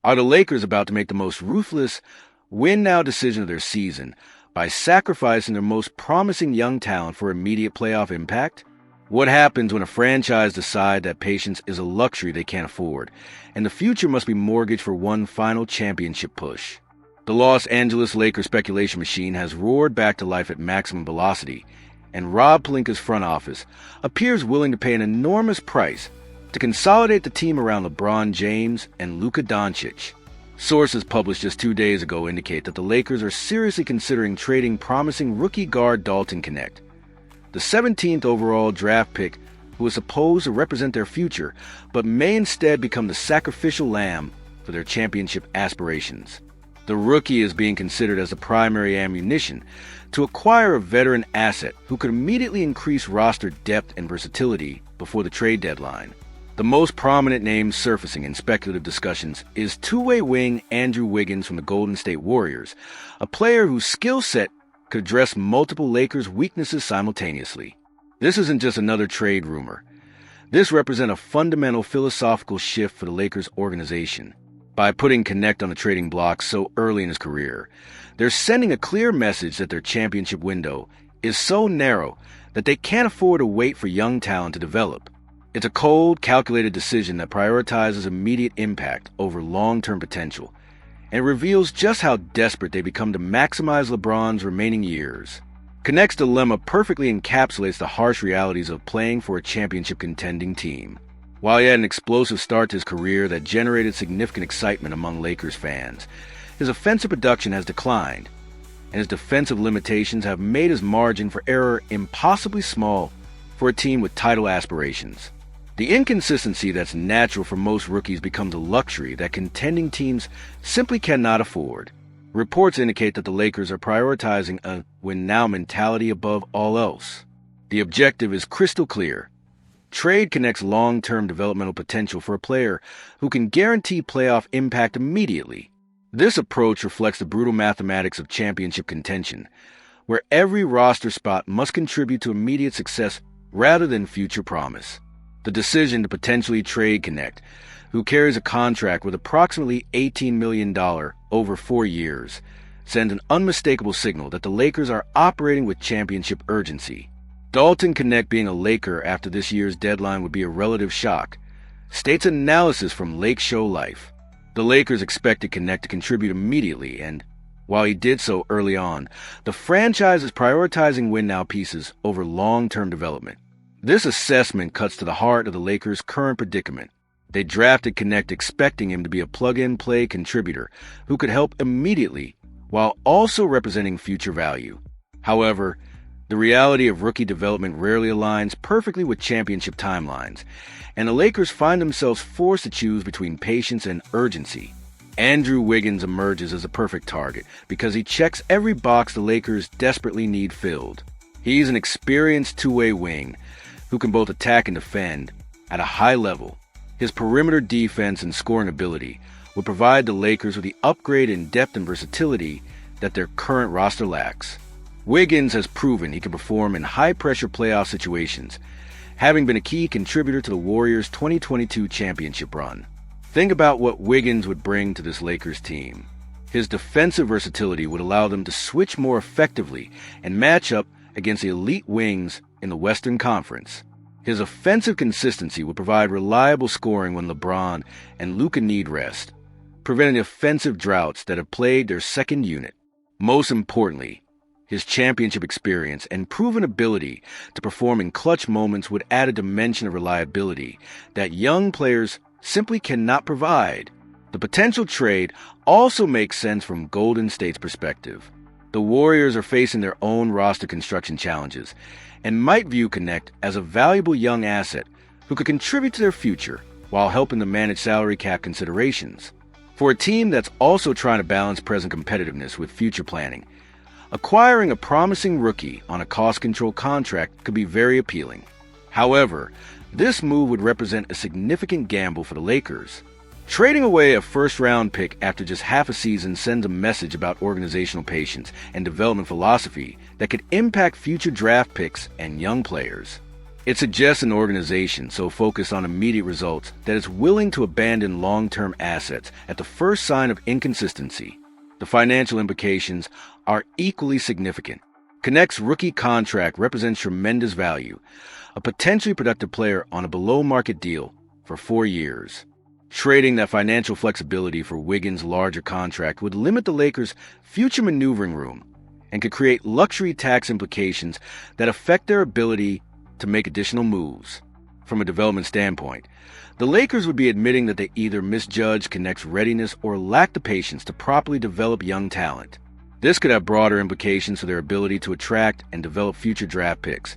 Are the Lakers about to make the most ruthless win-now decision of their season by sacrificing their most promising young talent for immediate playoff impact? What happens when a franchise decides that patience is a luxury they can't afford, and the future must be mortgaged for one final championship push? The Los Angeles Lakers speculation machine has roared back to life at maximum velocity, and Rob Pelinka's front office appears willing to pay an enormous price to consolidate the team around LeBron James and Luka Doncic. Sources published just 2 days ago indicate that the Lakers are seriously considering trading promising rookie guard Dalton Knecht, the 17th overall draft pick who is supposed to represent their future, but may instead become the sacrificial lamb for their championship aspirations. The rookie is being considered as the primary ammunition to acquire a veteran asset who could immediately increase roster depth and versatility before the trade deadline. The most prominent name surfacing in speculative discussions is two-way wing Andrew Wiggins from the Golden State Warriors, a player whose skill set could address multiple Lakers' weaknesses simultaneously. This isn't just another trade rumor. This represents a fundamental philosophical shift for the Lakers organization. By putting Knecht on the trading block so early in his career, they're sending a clear message that their championship window is so narrow that they can't afford to wait for young talent to develop. It's a cold, calculated decision that prioritizes immediate impact over long-term potential, and reveals just how desperate they become to maximize LeBron's remaining years. Knecht's dilemma perfectly encapsulates the harsh realities of playing for a championship contending team. While he had an explosive start to his career that generated significant excitement among Lakers fans, his offensive production has declined, and his defensive limitations have made his margin for error impossibly small for a team with title aspirations. The inconsistency that's natural for most rookies becomes a luxury that contending teams simply cannot afford. Reports indicate that the Lakers are prioritizing a win-now mentality above all else. The objective is crystal clear. Trade Knecht's long-term developmental potential for a player who can guarantee playoff impact immediately. This approach reflects the brutal mathematics of championship contention, where every roster spot must contribute to immediate success rather than future promise. The decision to potentially trade Knecht, who carries a contract with approximately $18 million over 4 years, sends an unmistakable signal that the Lakers are operating with championship urgency. Dalton Knecht being a Laker after this year's deadline would be a relative shock, states analysis from Lake Show Life. The Lakers expected Knecht to contribute immediately, and while he did so early on, the franchise is prioritizing win-now pieces over long-term development. This assessment cuts to the heart of the Lakers' current predicament. They drafted Knecht expecting him to be a plug-and-play contributor who could help immediately while also representing future value. However, the reality of rookie development rarely aligns perfectly with championship timelines, and the Lakers find themselves forced to choose between patience and urgency. Andrew Wiggins emerges as a perfect target because he checks every box the Lakers desperately need filled. He's an experienced two-way wing who can both attack and defend at a high level. His perimeter defense and scoring ability would provide the Lakers with the upgrade in depth and versatility that their current roster lacks. Wiggins has proven he can perform in high-pressure playoff situations, having been a key contributor to the Warriors' 2022 championship run. Think about what Wiggins would bring to this Lakers team. His defensive versatility would allow them to switch more effectively and match up against the elite wings in the Western Conference. His offensive consistency would provide reliable scoring when LeBron and Luka need rest, preventing offensive droughts that have plagued their second unit. Most importantly, his championship experience and proven ability to perform in clutch moments would add a dimension of reliability that young players simply cannot provide. The potential trade also makes sense from Golden State's perspective. The Warriors are facing their own roster construction challenges and might view Knecht as a valuable young asset who could contribute to their future while helping them manage salary cap considerations. For a team that's also trying to balance present competitiveness with future planning, acquiring a promising rookie on a cost-control contract could be very appealing. However, this move would represent a significant gamble for the Lakers. Trading away a first-round pick after just half a season sends a message about organizational patience and development philosophy that could impact future draft picks and young players. It suggests an organization so focused on immediate results that it's willing to abandon long-term assets at the first sign of inconsistency. The financial implications are equally significant. Connect's rookie contract represents tremendous value, a potentially productive player on a below-market deal for 4 years. Trading that financial flexibility for Wiggins' larger contract would limit the Lakers' future maneuvering room and could create luxury tax implications that affect their ability to make additional moves. From a development standpoint, the Lakers would be admitting that they either misjudged Connect's readiness or lacked the patience to properly develop young talent. This could have broader implications for their ability to attract and develop future draft picks,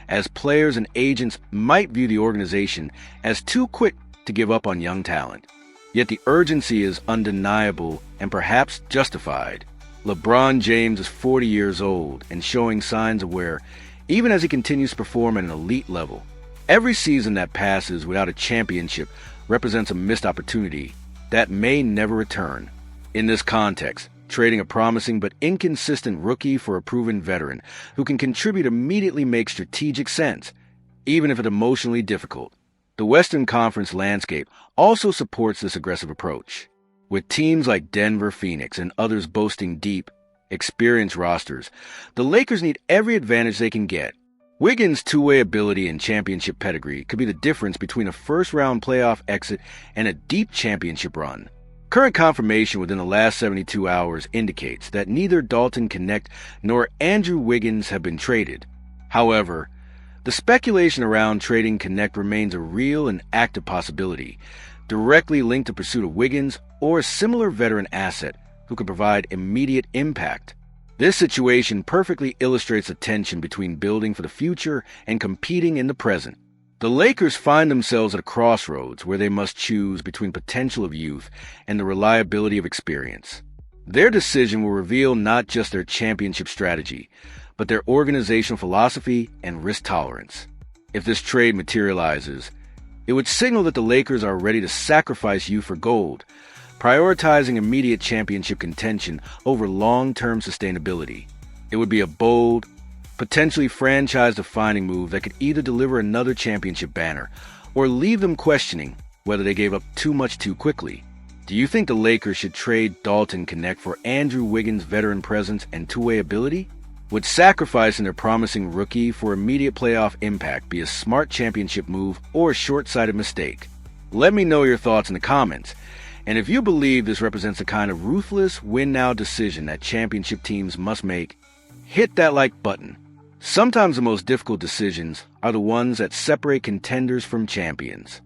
as players and agents might view the organization as too quick to give up on young talent. Yet the urgency is undeniable and perhaps justified. LeBron James is 40 years old and showing signs of wear, even as he continues to perform at an elite level. Every season that passes without a championship represents a missed opportunity that may never return. In this context, trading a promising but inconsistent rookie for a proven veteran who can contribute immediately makes strategic sense, even if it's emotionally difficult. The Western Conference landscape also supports this aggressive approach. With teams like Denver, Phoenix, and others boasting deep, experienced rosters, the Lakers need every advantage they can get. Wiggins' two-way ability and championship pedigree could be the difference between a first-round playoff exit and a deep championship run. Current confirmation within the last 72 hours indicates that neither Dalton Knecht nor Andrew Wiggins have been traded. However, the speculation around trading Knecht remains a real and active possibility, directly linked to pursuit of Wiggins or a similar veteran asset who could provide immediate impact. This situation perfectly illustrates the tension between building for the future and competing in the present. The Lakers find themselves at a crossroads where they must choose between potential of youth and the reliability of experience. Their decision will reveal not just their championship strategy, but their organizational philosophy and risk tolerance. If this trade materializes, it would signal that the Lakers are ready to sacrifice youth for gold, prioritizing immediate championship contention over long-term sustainability. It would be a bold, potentially franchise-defining move that could either deliver another championship banner or leave them questioning whether they gave up too much too quickly. Do you think the Lakers should trade Dalton Knecht for Andrew Wiggins' veteran presence and two-way ability? Would sacrificing their promising rookie for immediate playoff impact be a smart championship move or a short-sighted mistake? Let me know your thoughts in the comments. And if you believe this represents the kind of ruthless win-now decision that championship teams must make, hit that like button. Sometimes the most difficult decisions are the ones that separate contenders from champions.